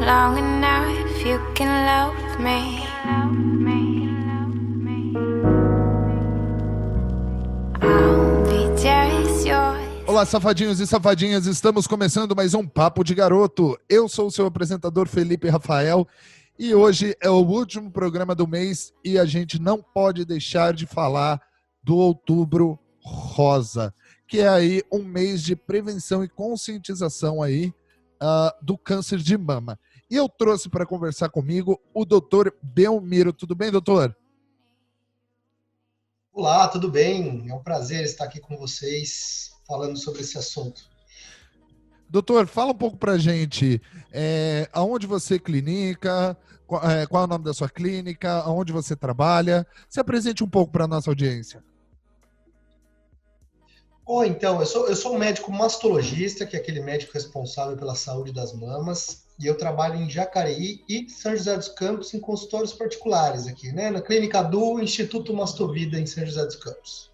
long enough, you can love me. I'll be just yours. Olá, safadinhos e safadinhas, estamos começando mais um Papo de Garoto. Eu sou o seu apresentador Felipe Rafael e hoje é o último programa do mês e a gente não pode deixar de falar do Outubro Rosa, que é aí um mês de prevenção e conscientização aí do câncer de mama. E eu trouxe para conversar comigo o doutor Belmiro. Tudo bem, doutor? Olá, tudo bem? É um prazer estar aqui com vocês falando sobre esse assunto. Doutor, fala um pouco pra gente, aonde você clinica, qual é o nome da sua clínica, aonde você trabalha. Se apresente um pouco para a nossa audiência. Então, eu sou um médico mastologista, que é aquele médico responsável pela saúde das mamas, e eu trabalho em Jacareí e São José dos Campos em consultórios particulares aqui, né? Na Clínica do Instituto Mastovida em São José dos Campos.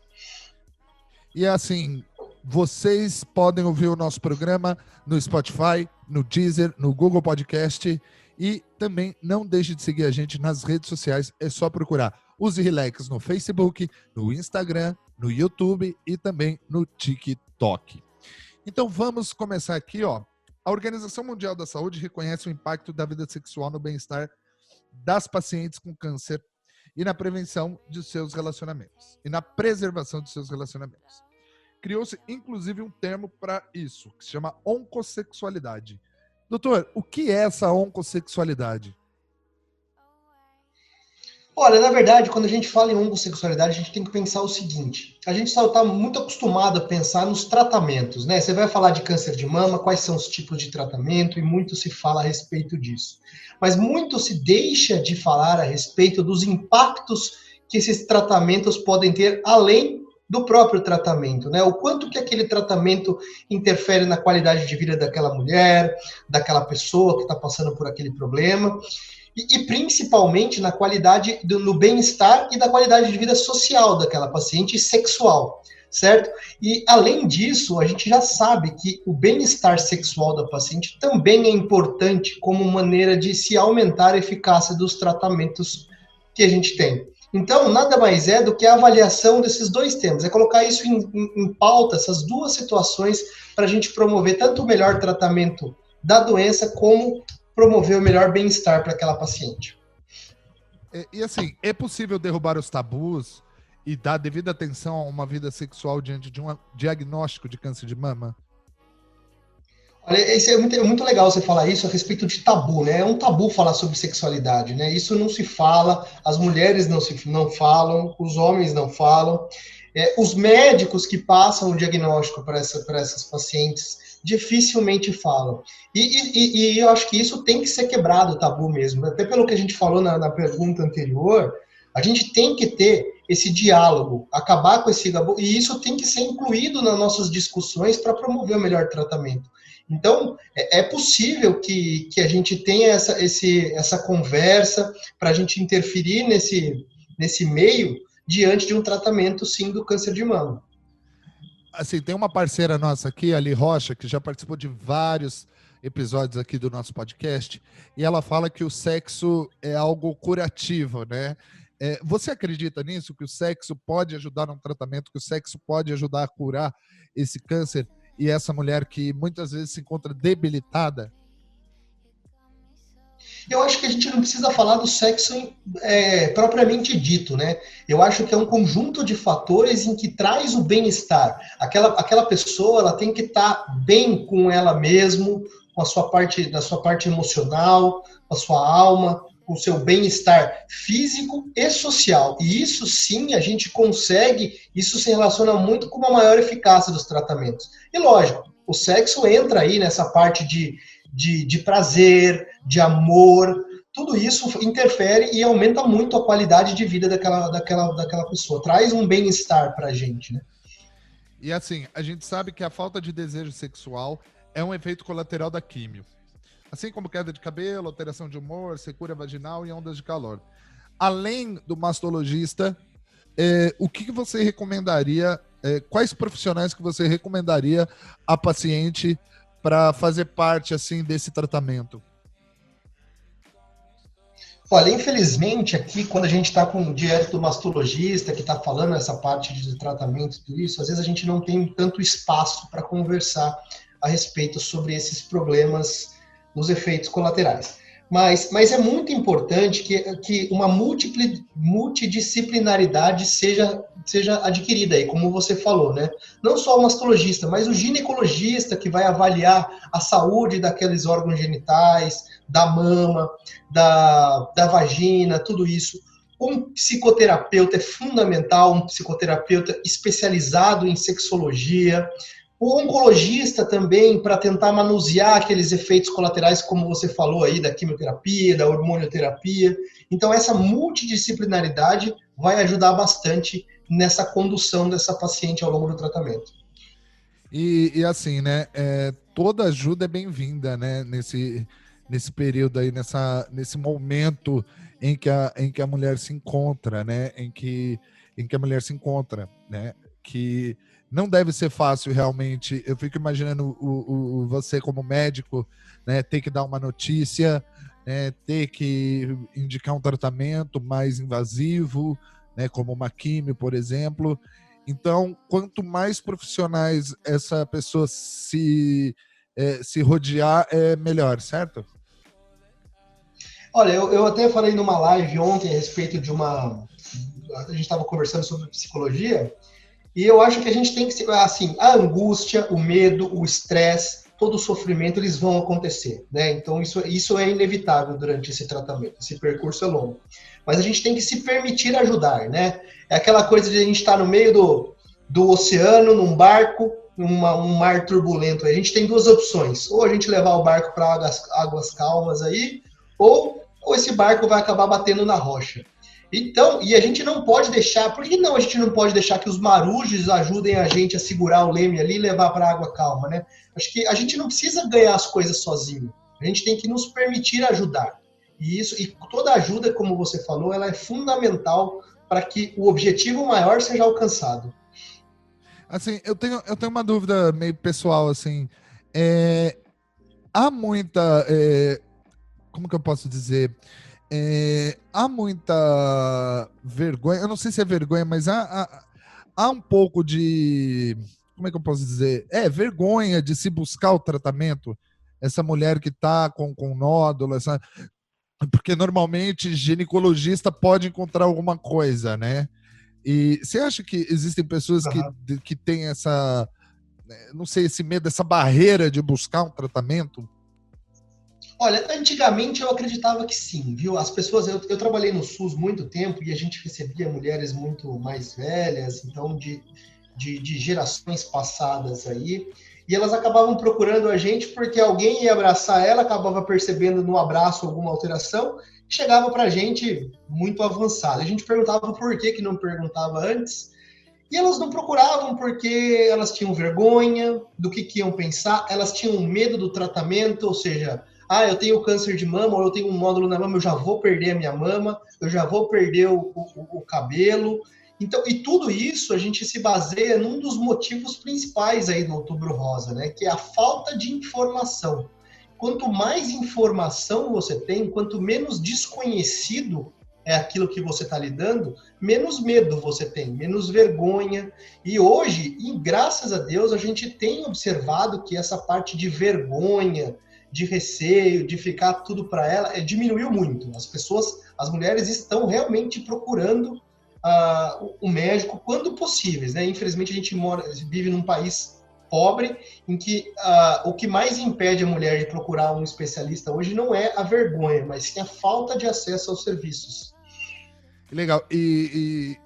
E assim, vocês podem ouvir o nosso programa no Spotify, no Deezer, no Google Podcast e também não deixe de seguir a gente nas redes sociais, é só procurar Use Relax no Facebook, no Instagram, no YouTube e também no TikTok. Então vamos começar aqui, ó. A Organização Mundial da Saúde reconhece o impacto da vida sexual no bem-estar das pacientes com câncer e na prevenção de seus relacionamentos e na preservação de seus relacionamentos. Criou-se, inclusive, um termo para isso, que se chama oncossexualidade. Doutor, o que é essa oncossexualidade? Olha, na verdade, quando a gente fala em homossexualidade, a gente tem que pensar o seguinte. A gente só está muito acostumado a pensar nos tratamentos, né? Você vai falar de câncer de mama, quais são os tipos de tratamento, e muito se fala a respeito disso. Mas muito se deixa de falar a respeito dos impactos que esses tratamentos podem ter além do próprio tratamento, né? O quanto que aquele tratamento interfere na qualidade de vida daquela mulher, daquela pessoa que está passando por aquele problema, e principalmente na qualidade, no bem-estar e da qualidade de vida social daquela paciente e sexual, certo? E, além disso, a gente já sabe que o bem-estar sexual da paciente também é importante como maneira de se aumentar a eficácia dos tratamentos que a gente tem. Então, nada mais é do que a avaliação desses dois temas, é colocar isso em pauta, essas duas situações, para a gente promover tanto o melhor tratamento da doença, como promover o melhor bem-estar para aquela paciente. E assim, é possível derrubar os tabus e dar devida atenção a uma vida sexual diante de um diagnóstico de câncer de mama? Olha, isso é muito legal você falar isso a respeito de tabu, né? É um tabu falar sobre sexualidade, né? Isso não se fala, as mulheres não falam, os homens não falam. Os médicos que passam o diagnóstico para essas pacientes dificilmente falam. E eu acho que isso tem que ser quebrado, o tabu mesmo. Até pelo que a gente falou na pergunta anterior, a gente tem que ter esse diálogo, acabar com esse tabu, e isso tem que ser incluído nas nossas discussões para promover o melhor tratamento. Então, é possível que a gente tenha essa conversa para a gente interferir nesse meio diante de um tratamento, sim, do câncer de mama. Assim, tem uma parceira nossa aqui, Ali Rocha, que já participou de vários episódios aqui do nosso podcast, e ela fala que o sexo é algo curativo, né? Você acredita nisso, que o sexo pode ajudar num tratamento, que o sexo pode ajudar a curar esse câncer e essa mulher que muitas vezes se encontra debilitada? Eu acho que a gente não precisa falar do sexo propriamente dito, né? Eu acho que é um conjunto de fatores em que traz o bem-estar. Aquela pessoa, ela tem que estar bem com ela mesma, com a sua parte emocional, com a sua alma, com o seu bem-estar físico e social. E isso sim a gente consegue, isso se relaciona muito com uma maior eficácia dos tratamentos. E lógico, o sexo entra aí nessa parte de prazer, de amor, tudo isso interfere e aumenta muito a qualidade de vida daquela pessoa, traz um bem-estar para a gente, né? E assim, a gente sabe que a falta de desejo sexual é um efeito colateral da químio. Assim como queda de cabelo, alteração de humor, secura vaginal e ondas de calor. Além do mastologista, o que você recomendaria, quais profissionais que você recomendaria a paciente para fazer parte assim desse tratamento? Olha, infelizmente aqui, quando a gente está diante do mastologista que está falando essa parte de tratamento e tudo isso, às vezes a gente não tem tanto espaço para conversar a respeito sobre esses problemas nos efeitos colaterais. Mas é muito importante que uma multidisciplinaridade seja adquirida aí, como você falou, né? Não só o mastologista, mas o ginecologista que vai avaliar a saúde daqueles órgãos genitais, da mama, da vagina, tudo isso. Um psicoterapeuta é fundamental, um psicoterapeuta especializado em sexologia. O oncologista também, para tentar manusear aqueles efeitos colaterais, como você falou aí, da quimioterapia, da hormonioterapia. Então, essa multidisciplinaridade vai ajudar bastante nessa condução dessa paciente ao longo do tratamento. E assim, né? Toda ajuda é bem-vinda, né? Nesse período aí, nesse momento em que a mulher se encontra, né? Em que a mulher se encontra, né? Que não deve ser fácil realmente. Eu fico imaginando você como médico, né? Ter que dar uma notícia, né? Ter que indicar um tratamento mais invasivo, né? Como uma quimio, por exemplo. Então, quanto mais profissionais essa pessoa se rodear, é melhor, certo? Olha, eu até falei numa live ontem a respeito de uma. A gente estava conversando sobre psicologia, e eu acho que a gente tem que ser. Assim, a angústia, o medo, o estresse, todo o sofrimento, eles vão acontecer, né? Então, isso é inevitável durante esse tratamento, esse percurso é longo. Mas a gente tem que se permitir ajudar, né? É aquela coisa de a gente estar no meio do oceano, num barco, um mar turbulento. A gente tem duas opções: ou a gente levar o barco para águas calmas aí, ou esse barco vai acabar batendo na rocha. Então, e a gente não pode deixar, por que não a gente não pode deixar que os marujos ajudem a gente a segurar o leme ali e levar para a água calma, né? Acho que a gente não precisa ganhar as coisas sozinho. A gente tem que nos permitir ajudar. E toda ajuda, como você falou, ela é fundamental para que o objetivo maior seja alcançado. Assim, eu tenho uma dúvida meio pessoal, assim. É, há muita... como que eu posso dizer? Há muita vergonha, eu não sei se é vergonha, mas há um pouco de, como é que eu posso dizer? Vergonha de se buscar o tratamento. Essa mulher que está com nódulo, porque normalmente ginecologista pode encontrar alguma coisa, né? E você acha que existem pessoas que têm essa, não sei, esse medo, essa barreira de buscar um tratamento? Olha, antigamente eu acreditava que sim, viu? As pessoas, eu trabalhei no SUS muito tempo e a gente recebia mulheres muito mais velhas, então de gerações passadas aí, e elas acabavam procurando a gente porque alguém ia abraçar ela, acabava percebendo no abraço alguma alteração, chegava pra gente muito avançada. A gente perguntava por que não perguntava antes, e elas não procuravam porque elas tinham vergonha do que iam pensar, elas tinham medo do tratamento, ou seja, eu tenho câncer de mama, ou eu tenho um nódulo na mama, eu já vou perder a minha mama, eu já vou perder o cabelo. Então, e tudo isso a gente se baseia num dos motivos principais aí do Outubro Rosa, né? Que é a falta de informação. Quanto mais informação você tem, quanto menos desconhecido é aquilo que você está lidando, menos medo você tem, menos vergonha. E hoje, e graças a Deus, a gente tem observado que essa parte de vergonha, de receio, de ficar tudo para ela, diminuiu muito. As mulheres estão realmente procurando o médico quando possíveis, né? Infelizmente a gente vive num país pobre em que o que mais impede a mulher de procurar um especialista hoje não é a vergonha, mas sim a falta de acesso aos serviços. Legal. E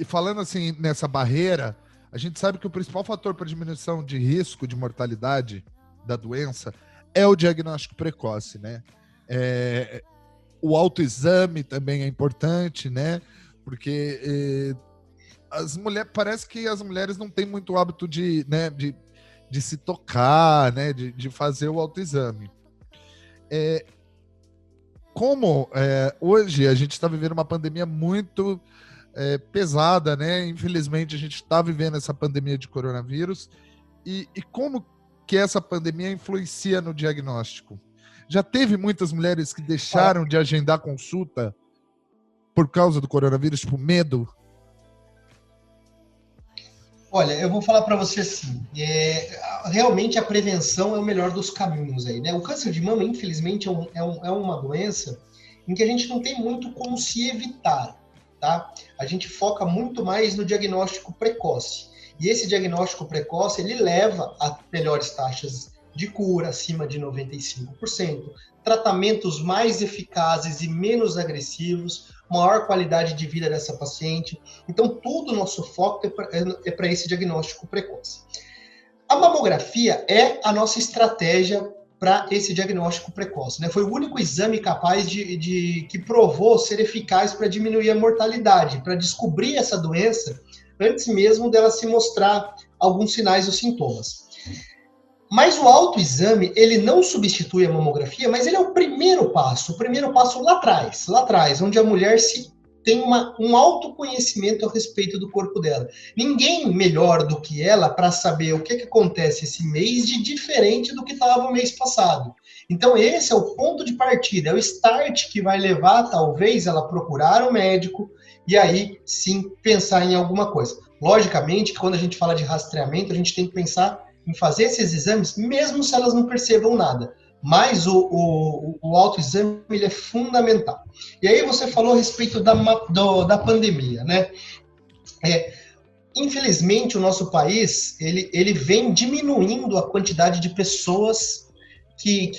falando assim nessa barreira, a gente sabe que o principal fator para diminuição de risco de mortalidade da doença é o diagnóstico precoce, né? O autoexame também é importante, né? Porque parece que as mulheres não têm muito hábito de se tocar, né? De fazer o autoexame. Hoje a gente está vivendo uma pandemia muito pesada, né? Infelizmente a gente está vivendo essa pandemia de coronavírus e como que essa pandemia influencia no diagnóstico? Já teve muitas mulheres que deixaram de agendar consulta por causa do coronavírus, tipo, medo? Olha, eu vou falar para você assim, realmente a prevenção é o melhor dos caminhos aí, né? O câncer de mama, infelizmente, é uma doença em que a gente não tem muito como se evitar, tá? A gente foca muito mais no diagnóstico precoce. E esse diagnóstico precoce, ele leva a melhores taxas de cura, acima de 95%, tratamentos mais eficazes e menos agressivos, maior qualidade de vida dessa paciente. Então, todo o nosso foco é para esse diagnóstico precoce. A mamografia é a nossa estratégia para esse diagnóstico precoce, né? Foi o único exame capaz que provou ser eficaz para diminuir a mortalidade, para descobrir essa doença antes mesmo dela se mostrar alguns sinais ou sintomas. Mas o autoexame, ele não substitui a mamografia, mas ele é o primeiro passo lá atrás, onde a mulher tem um autoconhecimento a respeito do corpo dela. Ninguém melhor do que ela para saber o que acontece esse mês de diferente do que estava o mês passado. Então esse é o ponto de partida, é o start que vai levar, talvez, ela procurar um médico e aí sim pensar em alguma coisa. Logicamente que quando a gente fala de rastreamento, a gente tem que pensar em fazer esses exames, mesmo se elas não percebam nada. Mas o autoexame, ele é fundamental. E aí você falou a respeito da pandemia, né? Infelizmente, o nosso país, ele vem diminuindo a quantidade de pessoas que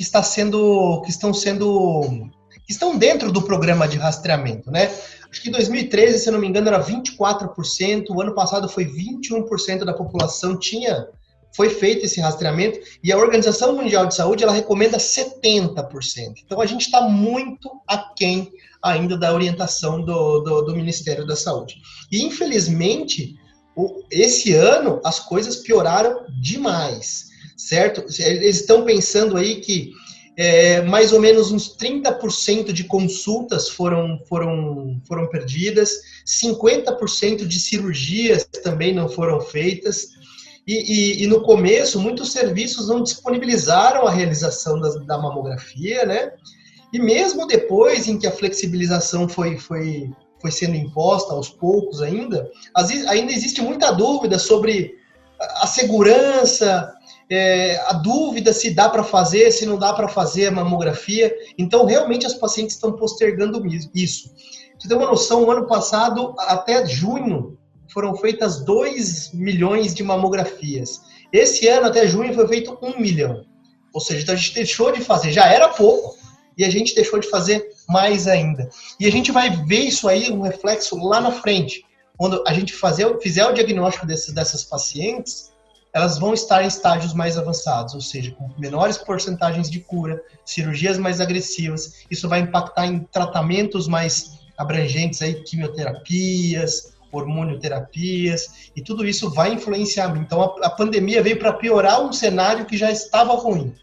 estão dentro do programa de rastreamento, né? Acho que em 2013, se eu não me engano, era 24%, o ano passado foi 21% da população foi feito esse rastreamento, e a Organização Mundial de Saúde, ela recomenda 70%. Então, a gente está muito aquém ainda da orientação do Ministério da Saúde. E, infelizmente, esse ano, as coisas pioraram demais, certo? Eles estão pensando aí que mais ou menos uns 30% de consultas foram perdidas, 50% de cirurgias também não foram feitas, e no começo, muitos serviços não disponibilizaram a realização da mamografia, né? E mesmo depois em que a flexibilização foi sendo imposta aos poucos ainda existe muita dúvida sobre a segurança, a dúvida se dá para fazer, se não dá para fazer a mamografia. Então, realmente, as pacientes estão postergando isso. Você tem uma noção, no ano passado, até junho, foram feitas 2 milhões de mamografias. Esse ano, até junho, foi feito 1 milhão. Ou seja, então a gente deixou de fazer, já era pouco, e a gente deixou de fazer mais ainda. E a gente vai ver isso aí, um reflexo lá na frente. Quando a gente fizer o diagnóstico dessas pacientes, elas vão estar em estágios mais avançados, ou seja, com menores porcentagens de cura, cirurgias mais agressivas. Isso vai impactar em tratamentos mais abrangentes, aí, quimioterapias, hormonioterapias, e tudo isso vai influenciar. Então, a pandemia veio para piorar um cenário que já estava ruim.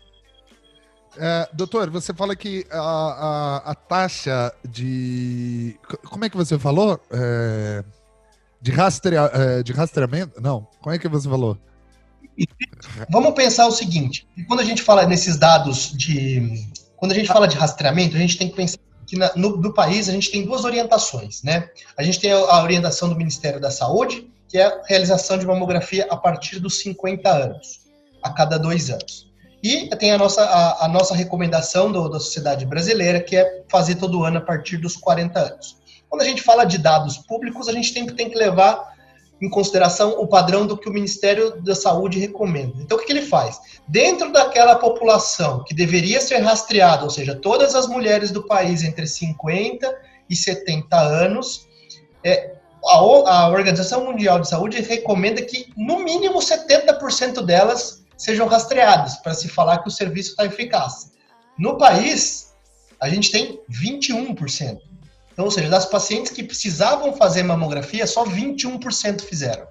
Doutor, você fala que a taxa de... Como é que você falou? De rastreamento? Não, como é que você falou? Vamos pensar o seguinte, quando a gente fala nesses dados quando a gente fala de rastreamento, a gente tem que pensar que no país a gente tem 2 orientações, né? A gente tem a orientação do Ministério da Saúde, que é a realização de mamografia a partir dos 50 anos, a cada 2 anos. E tem a nossa recomendação da Sociedade Brasileira, que é fazer todo ano a partir dos 40 anos. Quando a gente fala de dados públicos, a gente tem que levar em consideração o padrão do que o Ministério da Saúde recomenda. Então, o que ele faz? Dentro daquela população que deveria ser rastreada, ou seja, todas as mulheres do país entre 50 e 70 anos, a Organização Mundial de Saúde recomenda que, no mínimo, 70% delas sejam rastreadas, para se falar que o serviço está eficaz. No país, a gente tem 21%. Então, ou seja, das pacientes que precisavam fazer mamografia, só 21% fizeram.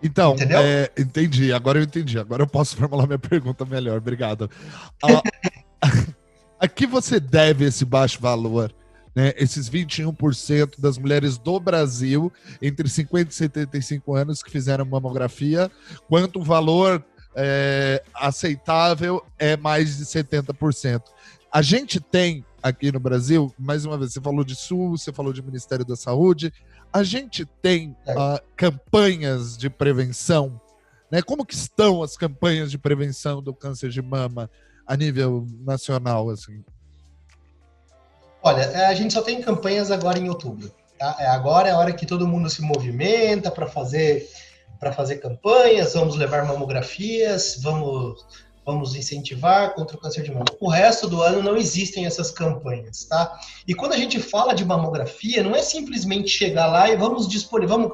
Então, entendeu? Entendi. Agora eu entendi. Agora eu posso formular minha pergunta melhor. Obrigado. A que você deve esse baixo valor? Né? Esses 21% das mulheres do Brasil, entre 50 e 75 anos, que fizeram mamografia, quanto o valor aceitável é mais de 70%. A gente tem aqui no Brasil, mais uma vez, você falou de SUS, você falou de Ministério da Saúde, a gente tem campanhas de prevenção, né? Como que estão as campanhas de prevenção do câncer de mama a nível nacional, assim? Olha, a gente só tem campanhas agora em outubro. Tá? Agora é a hora que todo mundo se movimenta para fazer campanhas, vamos levar mamografias, vamos incentivar contra o câncer de mama. O resto do ano não existem essas campanhas, tá? E quando a gente fala de mamografia, não é simplesmente chegar lá e vamos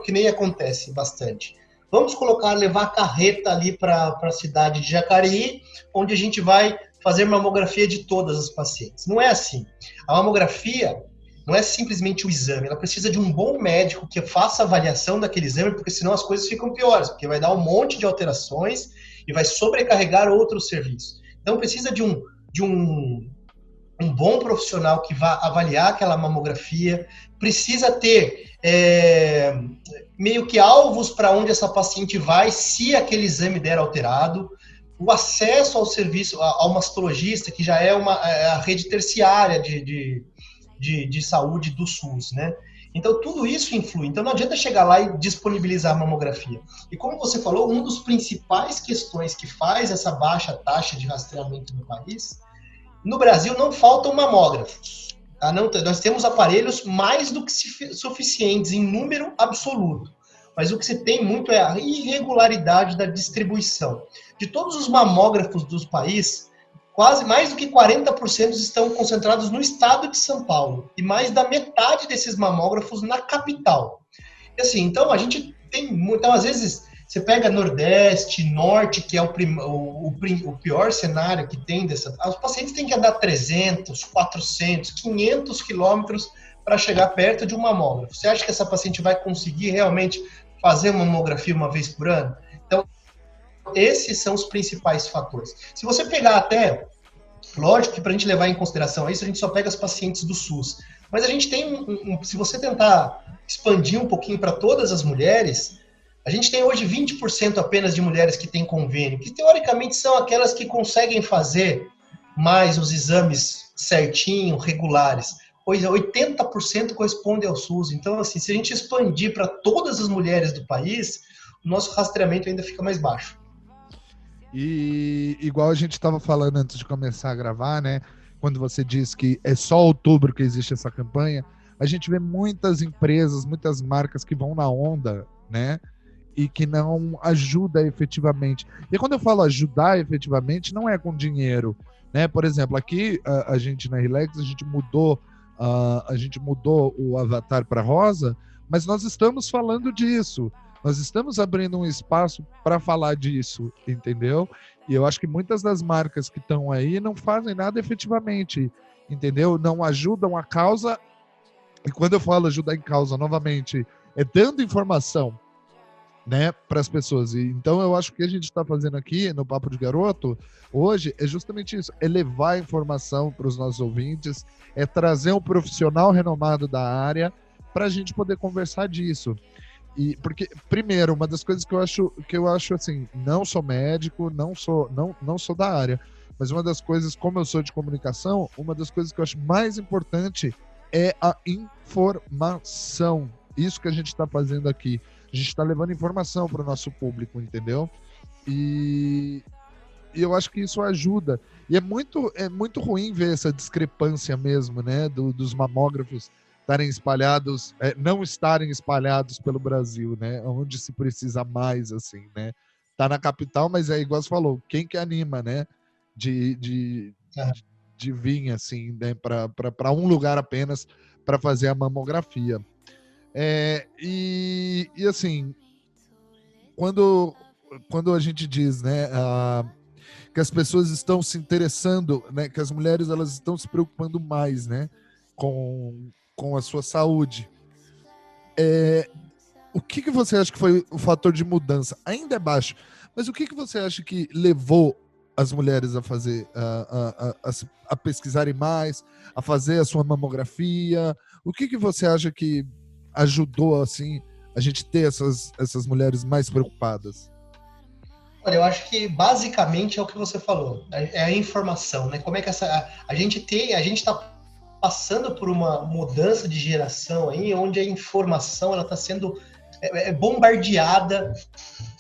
que nem acontece bastante. Vamos levar a carreta ali para a cidade de Jacareí, onde a gente vai fazer mamografia de todas as pacientes. Não é assim. A mamografia não é simplesmente o exame, ela precisa de um bom médico que faça a avaliação daquele exame, porque senão as coisas ficam piores, porque vai dar um monte de alterações e vai sobrecarregar outros serviços. Então precisa de um bom profissional que vá avaliar aquela mamografia, precisa ter meio que alvos para onde essa paciente vai se aquele exame der alterado, o acesso ao serviço, ao mastologista, que já é a rede terciária de saúde do SUS, né? Então, tudo isso influi. Então, não adianta chegar lá e disponibilizar a mamografia. E como você falou, uma das principais questões que faz essa baixa taxa de rastreamento no país, no Brasil não faltam mamógrafos. Tá? Nós temos aparelhos mais do que suficientes em número absoluto. Mas o que se tem muito é a irregularidade da distribuição. De todos os mamógrafos do país, quase mais do que 40% estão concentrados no estado de São Paulo. E mais da metade desses mamógrafos na capital. E assim, então a gente tem muito. Então, às vezes, você pega Nordeste, Norte, que é o pior cenário que tem dessa. Os pacientes têm que andar 300, 400, 500 quilômetros para chegar perto de um mamógrafo. Você acha que essa paciente vai conseguir realmente fazer uma mamografia uma vez por ano? Então, esses são os principais fatores. Se você pegar até, lógico que para a gente levar em consideração isso, a gente só pega as pacientes do SUS. Mas a gente tem, se você tentar expandir um pouquinho para todas as mulheres, a gente tem hoje 20% apenas de mulheres que têm convênio, que teoricamente são aquelas que conseguem fazer mais os exames certinho, regulares. Pois 80% corresponde ao SUS. Então, assim, se a gente expandir para todas as mulheres do país, o nosso rastreamento ainda fica mais baixo. E igual a gente estava falando antes de começar a gravar, né? Quando você diz que é só outubro que existe essa campanha, a gente vê muitas empresas, muitas marcas que vão na onda, né? E que não ajuda efetivamente. E quando eu falo ajudar efetivamente, não é com dinheiro, né? Por exemplo, aqui a gente na Relax, a gente mudou o avatar para rosa, mas nós estamos falando disso. Nós estamos abrindo um espaço para falar disso, entendeu? E eu acho que muitas das marcas que estão aí não fazem nada efetivamente, entendeu? Não ajudam a causa. E quando eu falo ajudar em causa, novamente, é dando informação, né, para as pessoas. E, então eu acho que o que a gente está fazendo aqui no Papo de Garoto hoje é justamente isso, é levar informação para os nossos ouvintes, é trazer um profissional renomado da área para a gente poder conversar disso. E porque, primeiro, uma das coisas que eu acho assim, não sou médico, não sou da área, mas uma das coisas, como eu sou de comunicação, uma das coisas que eu acho mais importante é a informação. Isso que a gente está fazendo aqui. A gente está levando informação para o nosso público, entendeu? E eu acho que isso ajuda. E é muito ruim ver essa discrepância mesmo, né? Dos mamógrafos estarem espalhados, não estarem espalhados pelo Brasil, né? Onde se precisa mais, assim, né? Tá na capital, mas é igual você falou, quem que anima, né? De vir, assim, né? Para um lugar apenas para fazer a mamografia. E assim, quando a gente diz, né, que as pessoas estão se interessando, né, que as mulheres elas estão se preocupando mais, né, com a sua saúde, o que você acha que foi o fator de mudança? Ainda é baixo, mas o que você acha que levou as mulheres a fazer, a pesquisarem mais, a fazer a sua mamografia? O que você acha que ajudou, assim, a gente ter essas mulheres mais preocupadas? Olha, eu acho que basicamente é o que você falou, é a informação, né? Como é que a gente está passando por uma mudança de geração aí, onde a informação ela está sendo bombardeada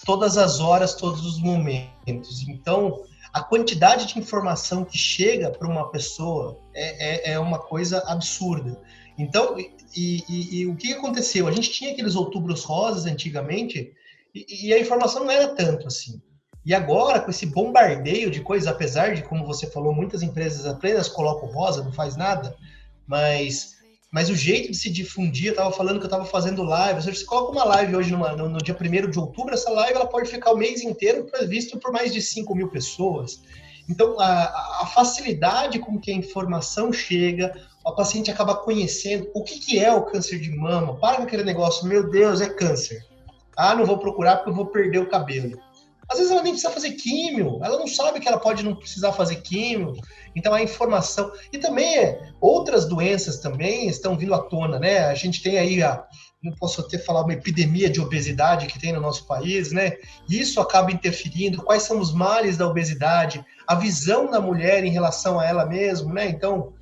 todas as horas, todos os momentos. Então, a quantidade de informação que chega para uma pessoa é uma coisa absurda. Então, e o que aconteceu? A gente tinha aqueles outubros rosas antigamente e a informação não era tanto assim. E agora, com esse bombardeio de coisas, apesar de, como você falou, muitas empresas apenas colocam rosa, não faz nada, mas o jeito de se difundir, eu estava falando que eu estava fazendo live, ou seja, você coloca uma live hoje no dia 1º de outubro, essa live ela pode ficar o mês inteiro vista por mais de 5 mil pessoas. Então, a facilidade com que a informação chega, a paciente acaba conhecendo o que é o câncer de mama, para com aquele negócio, meu Deus, é câncer. Ah, não vou procurar porque eu vou perder o cabelo. Às vezes ela nem precisa fazer químio, ela não sabe que ela pode não precisar fazer químio, então a informação... E também outras doenças também estão vindo à tona, né? A gente tem aí, não posso até falar, uma epidemia de obesidade que tem no nosso país, né? E isso acaba interferindo, quais são os males da obesidade, a visão da mulher em relação a ela mesma, né? Então,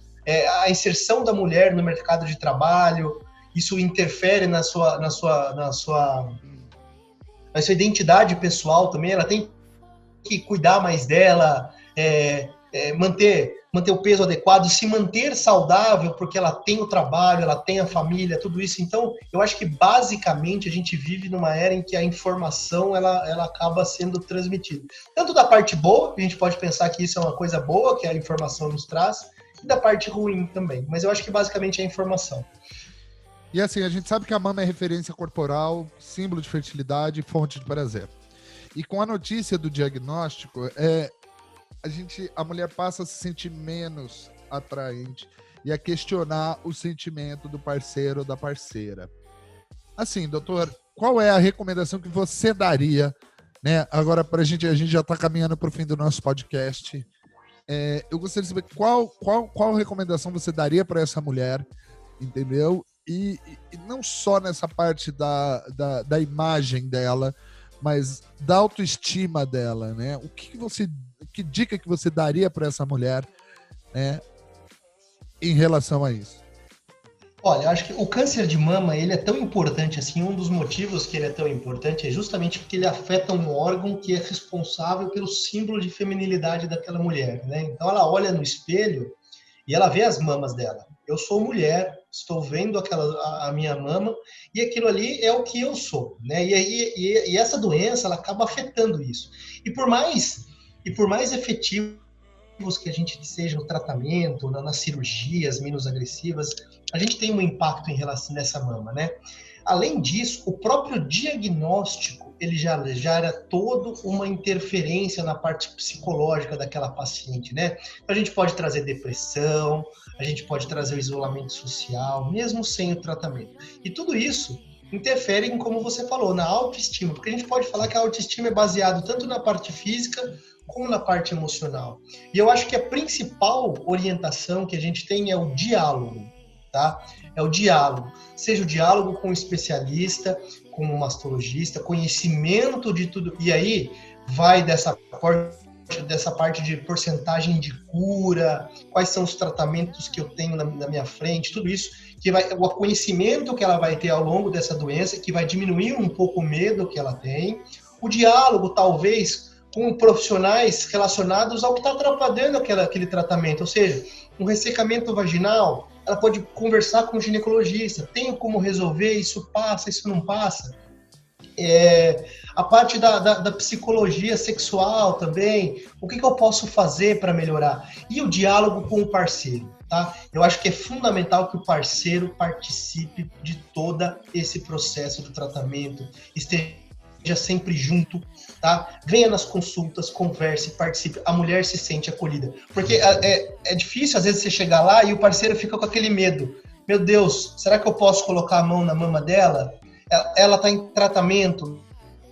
a inserção da mulher no mercado de trabalho, isso interfere na sua identidade pessoal também, ela tem que cuidar mais dela, manter o peso adequado, se manter saudável, porque ela tem o trabalho, ela tem a família, tudo isso. Então, eu acho que basicamente a gente vive numa era em que a informação ela acaba sendo transmitida. Tanto da parte boa, que a gente pode pensar que isso é uma coisa boa, que a informação nos traz, e da parte ruim também. Mas eu acho que basicamente é a informação. E assim, a gente sabe que a mama é referência corporal, símbolo de fertilidade e fonte de prazer. E com a notícia do diagnóstico, a mulher passa a se sentir menos atraente e a questionar o sentimento do parceiro ou da parceira. Assim, doutor, qual é a recomendação que você daria, né? Agora, a gente já está caminhando para o fim do nosso podcast. Eu gostaria de saber qual recomendação você daria para essa mulher, entendeu? E não só nessa parte da imagem dela, mas da autoestima dela, né? Que dica que você daria para essa mulher, né, em relação a isso? Olha, eu acho que o câncer de mama, ele é tão importante assim, um dos motivos que ele é tão importante é justamente porque ele afeta um órgão que é responsável pelo símbolo de feminilidade daquela mulher, né? Então ela olha no espelho e ela vê as mamas dela. Eu sou mulher, estou vendo a minha mama e aquilo ali é o que eu sou, né? E essa doença, ela acaba afetando isso. E por mais efetivos que a gente seja no tratamento, nas cirurgias menos agressivas, a gente tem um impacto em relação nessa mama, né? Além disso, o próprio diagnóstico, ele já era todo uma interferência na parte psicológica daquela paciente, né? Então, a gente pode trazer depressão, a gente pode trazer o isolamento social, mesmo sem o tratamento. E tudo isso interfere em, como você falou, na autoestima, porque a gente pode falar que a autoestima é baseada tanto na parte física como na parte emocional. E eu acho que a principal orientação que a gente tem é o diálogo, tá? É o diálogo. Seja o diálogo com o especialista, com o mastologista, conhecimento de tudo. E aí vai dessa parte de porcentagem de cura, quais são os tratamentos que eu tenho na minha frente, tudo isso, o conhecimento que ela vai ter ao longo dessa doença, que vai diminuir um pouco o medo que ela tem. O diálogo, talvez, com profissionais relacionados ao que está atrapalhando aquele tratamento, ou seja, um ressecamento vaginal, ela pode conversar com o ginecologista, tem como resolver, isso passa, isso não passa. A parte da psicologia sexual também, o que eu posso fazer para melhorar? E o diálogo com o parceiro, tá? Eu acho que é fundamental que o parceiro participe de todo esse processo do tratamento, esteja sempre junto, tá? Venha nas consultas, converse, participe, a mulher se sente acolhida. Porque é difícil, às vezes, você chegar lá e o parceiro fica com aquele medo. Meu Deus, será que eu posso colocar a mão na mama dela? Ela está em tratamento.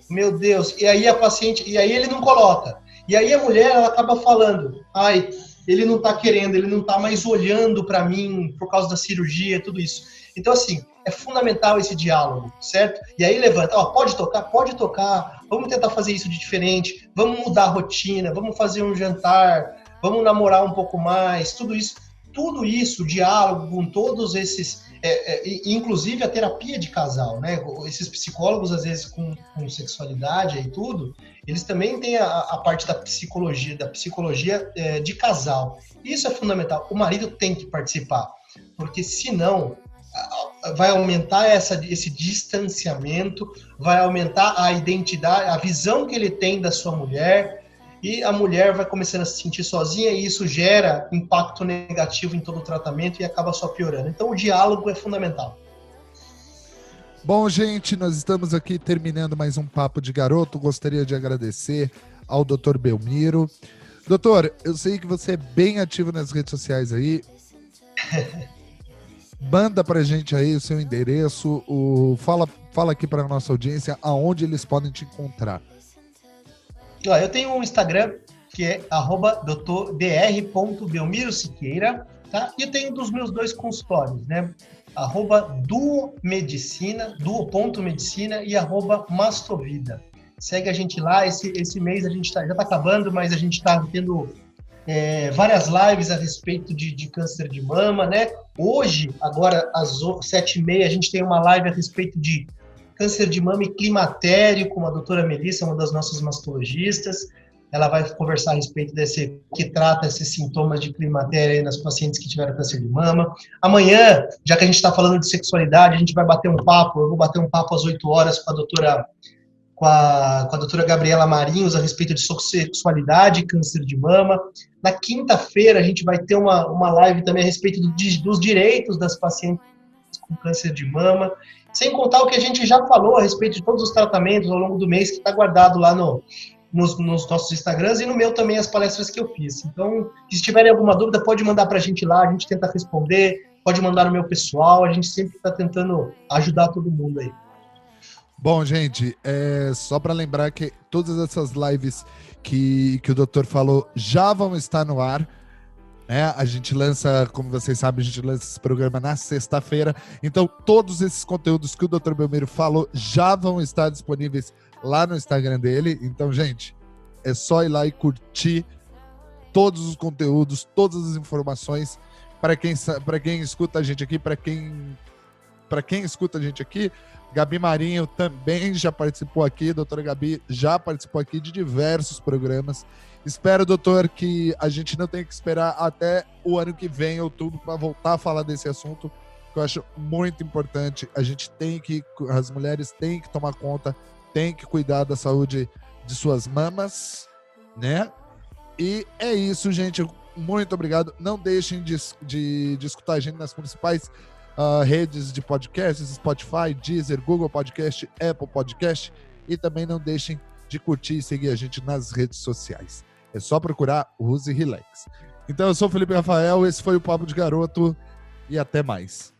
Meu Deus. E aí a paciente, e aí ele não coloca. E aí a mulher, ela acaba falando, ai, ele não está querendo, ele não está mais olhando para mim por causa da cirurgia, tudo isso. Então, assim, é fundamental esse diálogo, certo? E aí levanta, ó, pode tocar, vamos tentar fazer isso de diferente, vamos mudar a rotina, vamos fazer um jantar, vamos namorar um pouco mais, tudo isso, diálogo com todos esses, inclusive a terapia de casal, né? Esses psicólogos, às vezes, com sexualidade e tudo, eles também têm a parte da psicologia de casal. Isso é fundamental. O marido tem que participar, porque senão vai aumentar esse distanciamento, vai aumentar a identidade, a visão que ele tem da sua mulher, e a mulher vai começando a se sentir sozinha, e isso gera impacto negativo em todo o tratamento e acaba só piorando. Então o diálogo é fundamental. Bom, gente, nós estamos aqui terminando mais um Papo de Garoto. Gostaria de agradecer ao Dr. Belmiro. Doutor, eu sei que você é bem ativo nas redes sociais aí. Manda pra gente aí o seu endereço, fala aqui pra nossa audiência aonde eles podem te encontrar. Eu tenho um Instagram que é @dr.belmirosiqueira, tá? E eu tenho dos meus 2 consultórios, né? @duo.medicina e @mastovida. Segue a gente lá, esse mês a gente já está acabando, mas a gente está tendo várias lives a respeito de câncer de mama, né? Hoje, agora às 7h30, a gente tem uma live a respeito de câncer de mama e climatério com a doutora Melissa, uma das nossas mastologistas. Ela vai conversar a respeito que trata esses sintomas de climatério aí nas pacientes que tiveram câncer de mama. Amanhã, já que a gente está falando de sexualidade, a gente vai bater um papo, eu vou bater um papo às 8 horas com a doutora Gabriela Marinhos a respeito de sexualidade e câncer de mama. Na quinta-feira, a gente vai ter uma live também a respeito dos direitos das pacientes com câncer de mama, sem contar o que a gente já falou a respeito de todos os tratamentos ao longo do mês, que está guardado lá nos nossos Instagrams e no meu também, as palestras que eu fiz. Então, se tiverem alguma dúvida, pode mandar para a gente lá, a gente tenta responder, pode mandar no meu pessoal, a gente sempre está tentando ajudar todo mundo aí. Bom, gente, só para lembrar que todas essas lives que o doutor falou já vão estar no ar, né? A gente lança, como vocês sabem, a gente lança esse programa na sexta-feira, então todos esses conteúdos que o doutor Belmiro falou já vão estar disponíveis lá no Instagram dele. Então, gente, é só ir lá e curtir todos os conteúdos, todas as informações. Para quem escuta a gente aqui, para quem escuta a gente aqui, Gabi Marinho também já participou aqui, doutora Gabi já participou aqui de diversos programas. Espero, doutor, que a gente não tenha que esperar até o ano que vem, outubro, para voltar a falar desse assunto, que eu acho muito importante. As mulheres têm que tomar conta, têm que cuidar da saúde de suas mamas, né? E é isso, gente. Muito obrigado. Não deixem de escutar a gente nas principais redes de podcasts, Spotify, Deezer, Google Podcast, Apple Podcast, e também não deixem de curtir e seguir a gente nas redes sociais. É só procurar Use Relax. Então, eu sou o Felipe Rafael, esse foi o Papo de Garoto e até mais.